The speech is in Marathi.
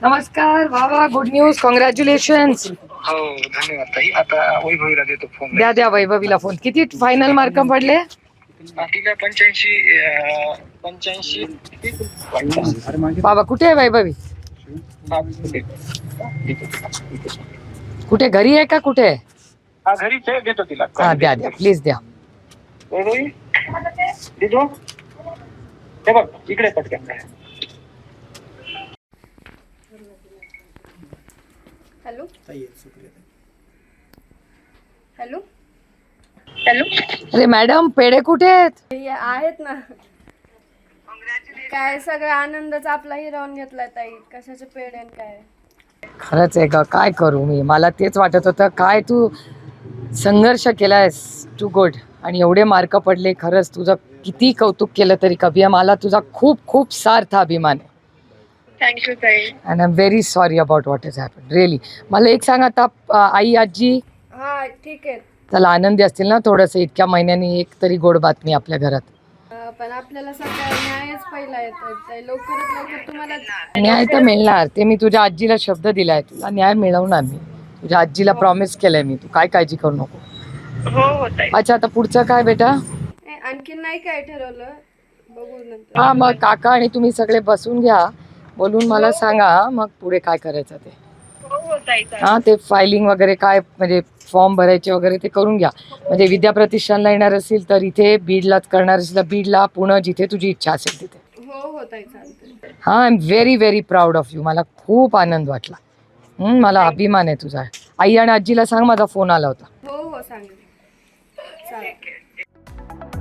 नमस्कार बाबा, गुड न्यूज, कॉंग्रॅच्युलेशन्स. हो धन्यवाद ताई. आता वैभवीला देतो फोन. द्या वैभवीला फोन. किती फायनल मार्क पडले? तिला 85. बाबा कुठे आहे वैभवी? कुठे, घरी आहे का कुठे आहे? हा घरीच आहे, देतो तिला. हा द्या प्लीज द्या. वैभवी देतो. हे बघ इकडे पटकन. Hello hello hello. अरे मॅडम, पेढे कुठे आहेत? आहेत ना. काय सगळा आनंदच आपला हिरावून घेतलाय ताई. कशाचे पेढे आणि काय. खरंच आहे का? काय करू मी, मला तेच वाटत होतं. काय तू संघर्ष केलायस, टू गुड. आणि एवढे मार्क पडले. खरंच तुझं किती कौतुक केलं तरी कभी. मला तुझा खूप खूप सार्थ अभिमान आहे. थँक्यू ताई. And I am very sorry about what is happen, really. मला एक सांग, आता आई आजी हा ठीक आहे. त्याला आनंदी असतील ना थोडंसं, इतक्या महिन्यांनी एक तरी गोड बातमी आपल्या घरात. पण आपल्याला सगळं न्यायच पहिला येतो ताई. लवकरात लवकर तुम्हाला न्याय तर मिळणार. ते मी तुझ्या आजीला शब्द दिलाय, तुला न्याय मिळवणार मी. तुझ्या आजीला प्रॉमिस केलंय मी. तू काय काळजी करू नको. हो ताई. अच्छा, आता पुढचं काय बेटा? आणखीन नाही काय ठरवलं, बघू नंतर. हा, मग काका आणि तुम्ही सगळे बसून घ्या, बोलून मला सांगा मग पुढे काय करायचं ते. हा, ते फायलिंग वगैरे काय, म्हणजे फॉर्म भरायचे वगैरे ते करून घ्या. म्हणजे विद्या प्रतिष्ठानला येणार असेल तर इथे, बीडलाच करणार असेल तर बीडला, पुणे, जिथे तुझी इच्छा असेल तिथे. हो ताई चालतंय. हा, I am very very proud of you. मला खूप आनंद वाटला. मला अभिमान आहे तुझा. आई आणि आजीला सांग माझा फोन आला होता. हो सांगेल. चालेल.